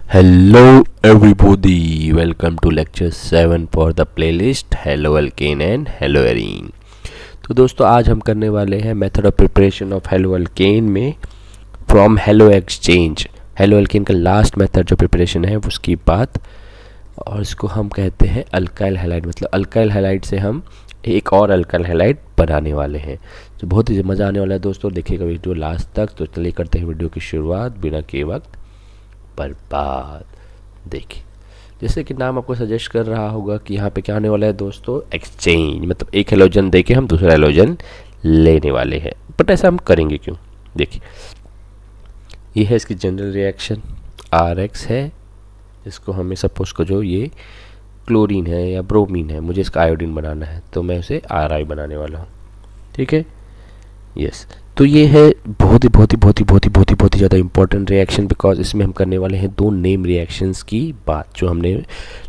Hello everybody, welcome to lecture 7 for the playlist Hello Alkane and Hello Arene। तो दोस्तों आज हम करने वाले हैं method of preparation of halo alkane में from halo exchange. Halo alkane का लास्ट मेथड जो प्रिपरेशन है उसकी बात, और इसको हम कहते हैं अल्काइल हैलाइड। मतलब अल्काइल हैलाइड से हम एक और अल्काइल हैलाइड बनाने वाले हैं, जो बहुत ही मज़ा आने वाला है दोस्तों। देखिएगा वीडियो लास्ट तक। तो चलिए करते हैं वीडियो की शुरुआत बिना के वक्त बर्बाद। देखिए जैसे कि नाम आपको सजेस्ट कर रहा होगा कि यहाँ पे क्या होने वाला है दोस्तों, एक्सचेंज। मतलब एक हेलोजन देके हम दूसरा हेलोजन लेने वाले हैं। बट ऐसा हम करेंगे क्यों? देखिए ये है इसकी जनरल रिएक्शन, RX है। इसको हमें सपोज को जो ये क्लोरीन है या ब्रोमीन है, मुझे इसका आयोडीन बनाना है, तो मैं उसे RI बनाने वाला हूँ। ठीक है, यस। तो ये है बहुत ही ज़्यादा इंपॉर्टेंट रिएक्शन, बिकॉज इसमें हम करने वाले हैं दो नेम रिएक्शंस की बात, जो हमने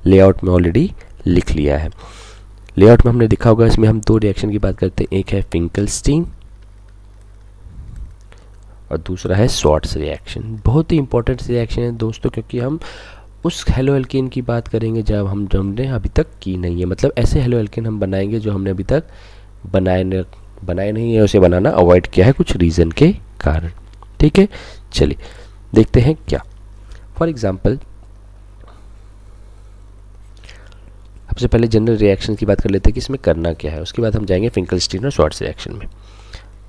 लेआउट में ऑलरेडी लिख लिया है। लेआउट में हमने देखा होगा, इसमें हम दो रिएक्शन की बात करते हैं। एक है फिंकलस्टीन और दूसरा है शॉर्ट्स रिएक्शन। बहुत ही इंपॉर्टेंट रिएक्शन है दोस्तों, क्योंकि हम उस हेलो एल्केन की बात करेंगे जब हमने अभी तक की नहीं है। मतलब ऐसे हेलो एल्केन हम बनाएंगे जो हमने अभी तक बनाए नहीं है, उसे बनाना अवॉइड किया है कुछ रीज़न के कारण। ठीक है, चलिए देखते हैं क्या। फॉर एग्जांपल सबसे पहले जनरल रिएक्शन की बात कर लेते हैं कि इसमें करना क्या है, उसके बाद हम जाएंगे फिंकलस्टीन और शॉर्ट्स रिएक्शन में।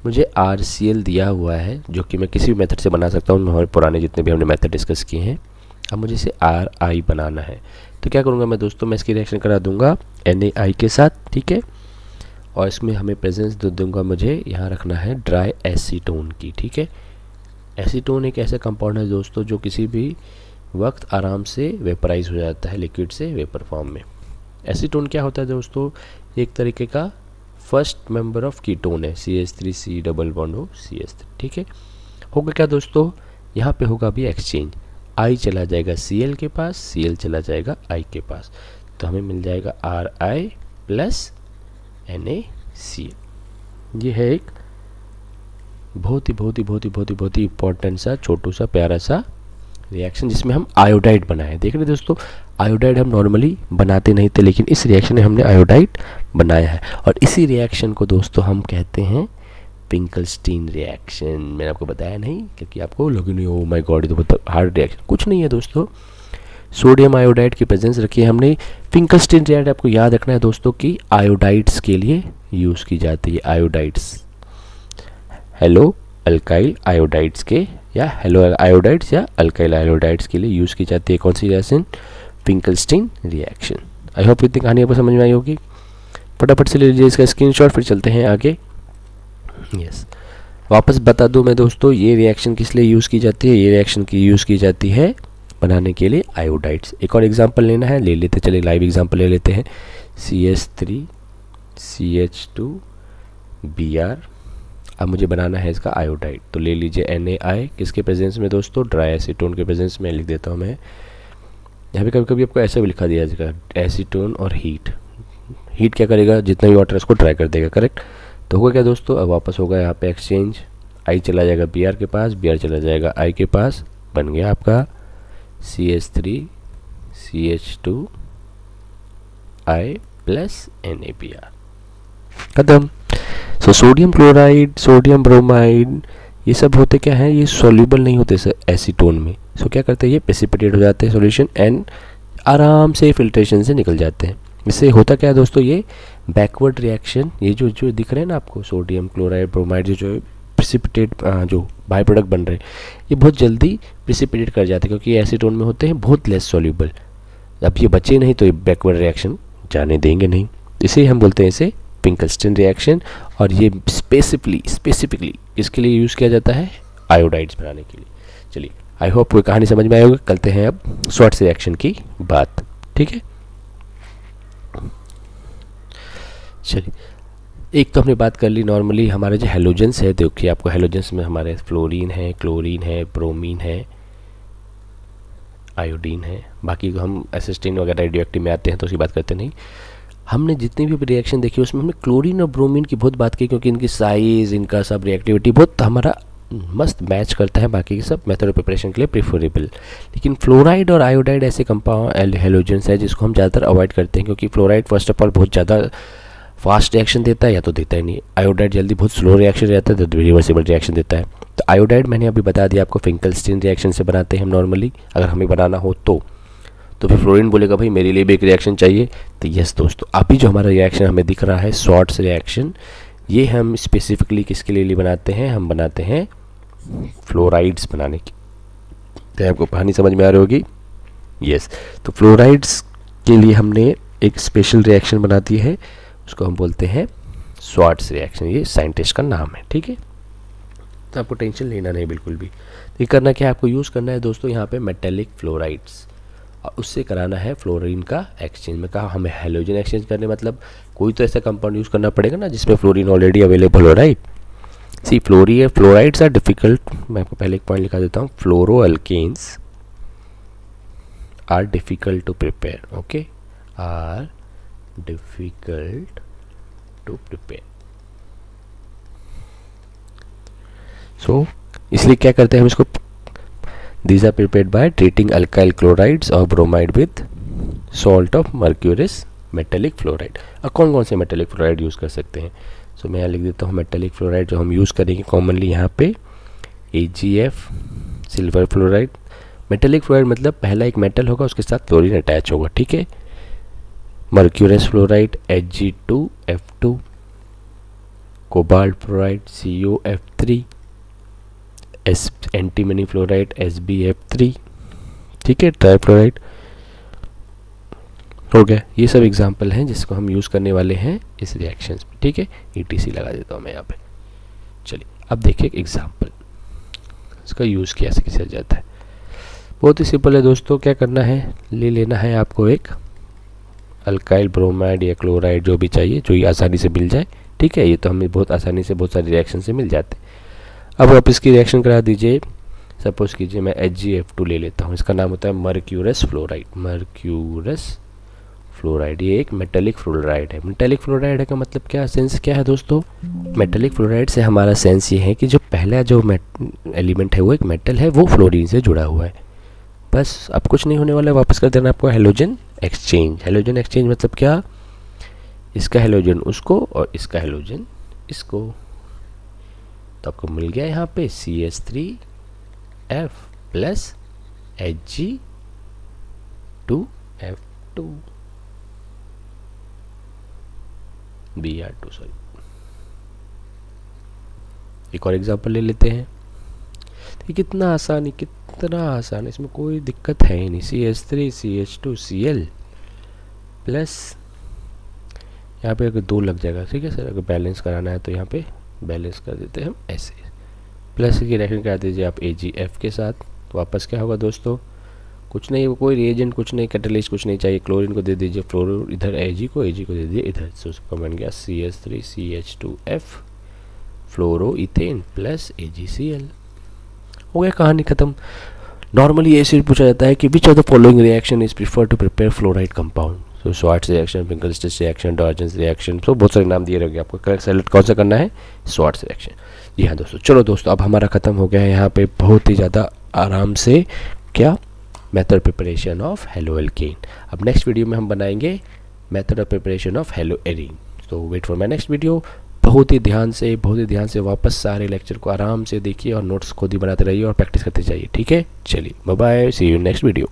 मुझे RCl दिया हुआ है, जो कि मैं किसी भी मेथड से बना सकता हूँ, हमारे पुराने जितने भी हमने मेथड डिस्कस किए हैं। अब मुझे इसे RI बनाना है, तो क्या करूँगा मैं दोस्तों, मैं इसकी रिएक्शन करा दूंगा NaI के साथ। ठीक है, और इसमें हमें प्रेजेंस दे दूंगा, मुझे यहाँ रखना है ड्राई एसीटोन की। ठीक है, एसीटोन एक ऐसा कंपाउंड है दोस्तों जो किसी भी वक्त आराम से वेपराइज हो जाता है लिक्विड से वेपर फॉर्म में। एसीटोन क्या होता है दोस्तों, एक तरीके का फर्स्ट मेंबर ऑफ कीटोन है, CH3C डबल बॉन्ड हो CH3। ठीक है, होगा क्या दोस्तों, यहाँ पे होगा अभी एक्सचेंज। I चला जाएगा Cl के पास, Cl चला जाएगा I के पास, तो हमें मिल जाएगा RI प्लस NaCl। ये है एक बहुत ही इंपॉर्टेंट सा छोटू सा प्यारा सा रिएक्शन, जिसमें हम आयोडाइड बनाए। देख रहे दोस्तों, आयोडाइड हम नॉर्मली बनाते नहीं थे, लेकिन इस रिएक्शन में हमने आयोडाइड बनाया है। और इसी रिएक्शन को दोस्तों हम कहते हैं फिंकलस्टीन रिएक्शन। मैंने आपको बताया नहीं, क्योंकि आपको लगे नहीं ओ माय गॉड ये तो बहुत हार्ड रिएक्शन। कुछ नहीं है दोस्तों, सोडियम आयोडाइड की प्रेजेंस रखी है हमने। फिंकलस्टीन रिएक्शन आपको याद रखना है दोस्तों कि आयोडाइड्स के लिए यूज़ की जाती है। आयोडाइड्स, हेलो अल्काइल आयोडाइड्स के, या हेलो आयोडाइड्स या अल्काइल आयोडाइड्स के लिए यूज़ की जाती है कौन सी reaction, Finkelstein reaction. I hope इतनी कहानी आपको समझ में आई होगी। फटाफट से ले लीजिए इसका स्क्रीनशॉट, फिर चलते हैं आगे। यस, वापस बता दूं मैं दोस्तों, ये रिएक्शन किस लिए यूज़ की जाती है। ये रिएक्शन की यूज़ की जाती है बनाने के लिए आयोडाइड्स। एक और एग्जांपल लेना है, ले लेते, चलिए लाइव एग्जांपल ले लेते हैं। CH3CH2Br। अब मुझे बनाना है इसका आयोडाइड, तो ले लीजिए NaI किसके प्रेजेंस में दोस्तों, ड्राई एसीटोन के प्रेजेंस में। लिख देता हूँ मैं यहाँ पे, कभी कभी आपको ऐसे भी लिखा दिया जाएगा, एसीटोन और हीट क्या करेगा, जितना भी वाटर है उसको ड्राई कर देगा। करेक्ट, तो होगा क्या दोस्तों, अब वापस होगा यहाँ पे एक्सचेंज। I चला जाएगा Br के पास, Br चला जाएगा I के पास, बन गया आपका CH3CH2I प्लस NaBr, खत्म। So sodium chloride, sodium bromide, ये सब होते क्या हैं, ये सॉल्युबल नहीं होते एसीटोन में। सो क्या करते हैं, ये प्रेसिपिटेट हो जाते हैं सॉल्यूशन एंड आराम से फिल्ट्रेशन से निकल जाते हैं। इससे होता क्या है दोस्तों, ये बैकवर्ड रिएक्शन, ये जो दिख रहे हैं ना आपको, सोडियम क्लोराइड ब्रोमाइड जो प्रेसिपिटेट जो बाय प्रोडक्ट बन रहे हैं, ये बहुत जल्दी प्रेसिपिटेट कर जाते हैं, क्योंकि ये एसीटोन में होते हैं बहुत लेस सॉल्युबल। अब ये बचे नहीं तो ये बैकवर्ड रिएक्शन जाने देंगे नहीं, इसे हम बोलते हैं इसे फिंकलस्टीन रिएक्शन। और ये स्पेसिफिकली इसके लिए यूज़ किया जाता है आयोडाइड्स बनाने के लिए। चलिए आई होप कोई कहानी समझ में आई होगी। करते हैं अब शॉर्ट्स रिएक्शन की बात। ठीक है, चलिए एक तो हमने बात कर ली नॉर्मली हमारे जो हेलोजेंस है। देखिए आपको हेलोजेंस में हमारे फ्लोरीन है, क्लोरीन है, ब्रोमीन है, आयोडीन है। बाकी हम एसिस्टीन वगैरह रेडियोएक्टिव में आते हैं तो उसकी बात करते नहीं। हमने जितनी भी रिएक्शन देखी उसमें हमने क्लोरीन और ब्रोमीन की बहुत बात की, क्योंकि इनकी साइज़, इनका सब रिएक्टिविटी बहुत हमारा मस्त मैच करता है बाकी के सब मेथड ऑफ प्रिपरेशन के लिए प्रिफरेबल। लेकिन फ्लोराइड और आयोडाइड ऐसे कंपाउंड हेलोजेंस है जिसको हम ज़्यादातर अवॉइड करते हैं, क्योंकि फ्लोराइड फर्स्ट ऑफ ऑल बहुत ज़्यादा फास्ट रिएक्शन देता है या तो देता ही नहीं। आयोडाइड जल्दी बहुत स्लो रिएक्शन रहता है तो रिवर्सिबल रिएक्शन देता है। तो आयोडाइड मैंने अभी बता दिया आपको फिंकलस्टीन रिएक्शन से बनाते हैं हम नॉर्मली, अगर हमें बनाना हो तो फिर फ्लोरीन बोलेगा भाई मेरे लिए भी एक रिएक्शन चाहिए। तो यस दोस्तों, अभी जो हमारा रिएक्शन हमें दिख रहा है स्वार्ट्ज रिएक्शन, ये हम स्पेसिफिकली किसके लिए बनाते हैं, हम बनाते हैं फ्लोराइड्स बनाने की। तो आपको कहानी समझ में आ रही होगी। यस, तो फ्लोराइड्स के लिए हमने एक स्पेशल रिएक्शन बना दी है, उसको हम बोलते हैं स्वार्ट्ज रिएक्शन। ये साइंटिस्ट का नाम है, ठीक है। तो आपको टेंशन लेना नहीं बिल्कुल भी। तो ये करना क्या है, आपको यूज़ करना है दोस्तों यहाँ पे मेटेलिक फ्लोराइड्स, और उससे कराना है फ्लोरीन का एक्सचेंज। में कहा हमें हेलोजन एक्सचेंज करने, मतलब कोई तो ऐसा कंपाउंड यूज़ करना पड़ेगा ना जिसमें फ्लोरीन ऑलरेडी अवेलेबल हो, right. See fluorides are difficult, मैं आपको पहले एक पॉइंट लिखा देता हूँ, fluoro alkanes are difficult to prepare, okay, are difficult to prepare. So इसलिए क्या करते हैं हम इसको, these are prepared by treating alkyl chlorides or bromide with salt of mercurous metallic fluoride। अब कौन कौन से मेटेलिक फ्लोराइड यूज़ कर सकते हैं, सो मैं यहाँ लिख देता हूँ मेटेलिक फ्लोराइड जो हम यूज़ करेंगे कॉमनली यहाँ पे AgF silver fluoride. Metallic fluoride मतलब पहला एक मेटल होगा उसके साथ फ्लोरीन अटैच होगा, ठीक है। Mercurous fluoride Hg2F2, cobalt fluoride COF3, antimony fluoride SbF3, ठीक है, ट्राईफ्लोराइड हो गया। ये सब एग्जांपल हैं जिसको हम यूज़ करने वाले हैं इस रिएक्शंस में, ठीक है। ETC लगा देता हूँ मैं यहाँ पे। चलिए अब देखिए एक एग्जांपल, इसका यूज़ कैसे किया जाता है। बहुत ही सिंपल है दोस्तों, क्या करना है, ले लेना है आपको एक अल्काइल ब्रोमाइड या क्लोराइड जो भी चाहिए, जो ये आसानी से मिल जाए, ठीक है। ये तो हमें बहुत आसानी से बहुत सारी रिएक्शन से मिल जाते हैं। अब आप इसकी रिएक्शन करा दीजिए। सपोज कीजिए मैं HgF2 ले लेता हूँ, इसका नाम होता है मर्क्यूरस फ्लोराइड। मर्क्यूरस फ्लोराइड ये एक मेटेलिक फ्लोराइड है। मेटेलिक फ्लोराइड का मतलब क्या, सेंस क्या है दोस्तों, मेटेलिक फ्लोराइड से हमारा सेंस ये है कि जो पहला जो एलिमेंट है वो एक मेटल है, वो फ्लोरीन से जुड़ा हुआ है। बस अब कुछ नहीं होने वाला है, वापस कर देना आपको हेलोजन एक्सचेंज। हेलोजन एक्सचेंज मतलब क्या, इसका हेलोजन उसको और इसका हेलोजन इसको, तो आपको मिल गया यहाँ पे CH3F plus Hg2F2 Br2, sorry. एक और एग्जांपल ले लेते हैं। तो कितना आसान है, इसमें कोई दिक्कत है ही नहीं। CH3 CH2 Cl प्लस यहाँ पे अगर 2 लग जाएगा, ठीक है सर, अगर बैलेंस कराना है तो यहाँ पे बैलेंस कर देते हैं हम ऐसे। प्लस की रिएक्शन करा दीजिए आप AgF के साथ, तो वापस क्या होगा दोस्तों, कुछ नहीं, कोई रिएजेंट कुछ नहीं, कैटलिस्ट कुछ नहीं चाहिए। क्लोरीन को दे दीजिए फ्लोरो इधर, Ag को दे दीजिए इधर, तो उसका बन गया CH3 CH2F फ्लोरो इथेन प्लस AgCl। हो गया, कहानी खत्म। नॉर्मली ऐसे पूछा जाता है कि which of the following reaction is prefer to prepare fluoride compound. तो Swarts reaction, Finkelstein reaction, Darzens reaction, तो बहुत सारे नाम दिए रहेंगे आपको। करेक्ट सेलेक्ट कौन सा करना है, स्वार्ट्ज रिएक्शन। जी हाँ दोस्तों, चलो दोस्तों अब हमारा खत्म हो गया है यहाँ पे बहुत ही ज़्यादा आराम से, क्या, method preparation of halo alkane. अब नेक्स्ट वीडियो में हम बनाएंगे method of preparation of halo arene. तो wait for my next video. बहुत ही ध्यान से वापस सारे लेक्चर को आराम से देखिए और नोट्स खुद ही बनाते रहिए और प्रैक्टिस करते जाइए, ठीक है। चलिए bye bye, see you next video.